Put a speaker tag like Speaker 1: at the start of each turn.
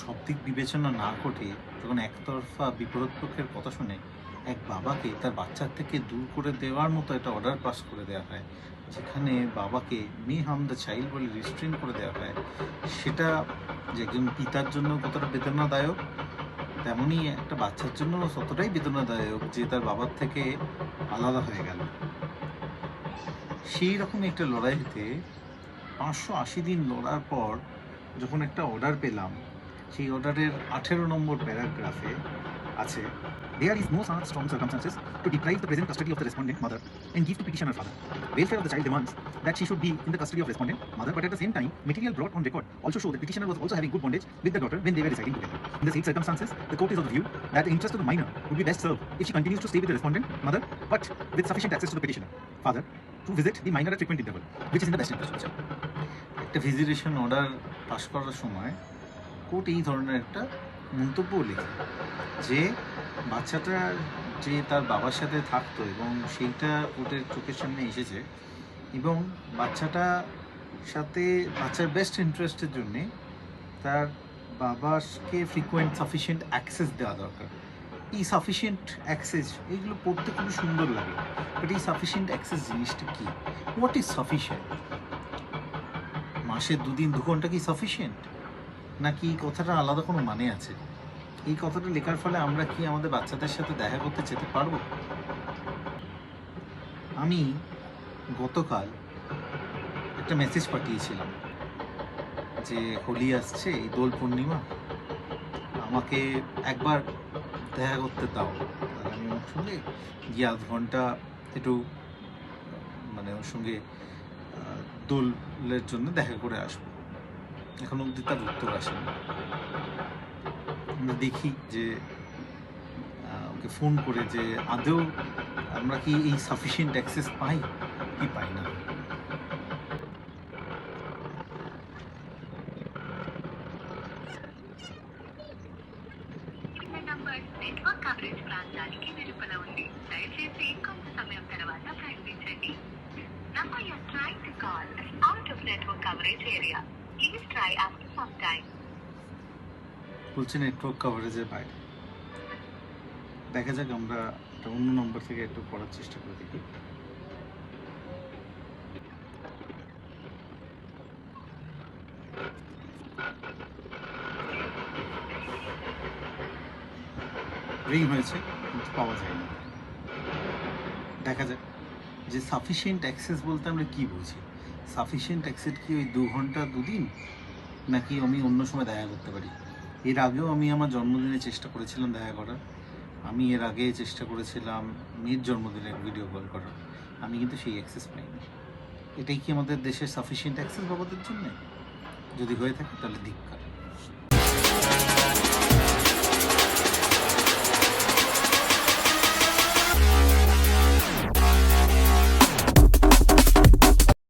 Speaker 1: সব দিক বিবেচনা না করে তখন একতরফা বিপরীত পক্ষের কথা শুনে এক বাবাকে তার বাচ্চার থেকে দূর করে দেওয়ার মতো একটা অর্ডার পাস করে দেওয়া হয়, যেখানে বাবাকে মে হাম দ্য চাইল্ড বলে রিস্ট্রেন করে দেওয়া হয়। সেটা যে একজন পিতার জন্য কতটা বেদনাদায়ক, তেমনই একটা বাচ্চার জন্য ততটাই বেদনাদায়ক যে তার বাবার থেকে আলাদা হয়ে গেল। সেই রকম একটা লড়াইতে 580 দিন লড়ার পর যখন একটা অর্ডার পেলাম, সেই অর্ডারের 18 নম্বর প্যারাগ্রাফে আছে, "There is no such strong circumstances to deprive the present custody of the respondent mother and give to petitioner father. Welfare of the child demands that she should be in the custody of respondent mother, but at the same time, material brought on record also show that petitioner was also having good bondage with the daughter when they were residing together. In the same circumstances, the court is of the view that the interest of the minor would be best served if she continues to stay with the respondent mother, but with sufficient access to the petitioner father to visit the minor at frequent interval, which is in the best interest of the child." একটা visitation order পাশ করার সময় court এই ধরনের একটা মন্তব্য লেখে যে বাচ্চাটার যে তার বাবার সাথে থাকতো এবং সেইটা কোর্টের চোখের সামনে এসেছে, এবং বাচ্চার বেস্ট ইন্টারেস্টের জন্যে তার বাবাকে ফ্রিকোয়েন্ট সাফিসিয়েন্ট অ্যাক্সেস দেওয়া দরকার। এই সাফিসিয়েন্ট অ্যাক্সেস এইগুলো পড়তে খুবই সুন্দর লাগে, বাট এই সাফিসিয়েন্ট অ্যাক্সেস জিনিসটা কী? What is sufficient? মাসে 2 দিন 2 ঘন্টা কি সাফিসিয়েন্ট, নাকি কথাটা আলাদা কোনো মানে আছে? এই কথাটা লেখার ফলে আমরা কি আমাদের বাচ্চাদের সাথে দেখা করতে যেতে পারবো? আমি গতকাল একটা মেসেজ পাঠিয়েছিলাম যে হোলি আসছে, এই দোল পূর্ণিমা, আমাকে একবার দেখা করতে দাও। তাহলে আমি ওর সঙ্গে গিয়ে 1/2 ঘন্টা একটু মানে ওর সঙ্গে দোলের জন্য দেখা করে আসবো। এখন অবধি তার উত্তর আসেনি। আমরা দেখি যে ওকে ফোন করে যে আদৌ আমরা কি এই সাফিসিয়েন্ট অ্যাক্সেস পাই কি পাই না।
Speaker 2: నెట్వర్క్ కవరేజ్ ప్రాంతానికి వెలుపల ఉంది. దయచేసి కొంత సమయం తర్వాత ప్రయత్నించండి. Number you're trying to call is out of network coverage area. Please try after some time.
Speaker 1: বলছে নেটওয়ার্ক কভারেজের বাইরে। দেখা যাক, আমরা একটা অন্য নম্বর থেকে একটু করার চেষ্টা করে দেখি। রিং হয়েছে কিন্তু পাওয়া যায়নি। দেখা যাক যে সাফিসিয়েন্ট অ্যাক্সেস বলতে আমরা কি বুঝি। সাফিসিয়েন্ট অ্যাক্সেস কি ওই 2 ঘন্টা 2 দিন, নাকি আমি অন্য সময় দেখা করতে পারি? এর আগেও আমি আমার জন্মদিনে চেষ্টা করেছিলাম দেখা করার, আমি এর আগে চেষ্টা করেছিলাম মেয়ের জন্মদিনে ভিডিও কল করার, আমি কিন্তু সেই অ্যাক্সেস পাইনি। এটাই কি আমাদের দেশের সাফিসিয়েন্ট অ্যাক্সেস বাবাদের জন্য? যদি হয়ে থাকে তাহলে ধিক্কার।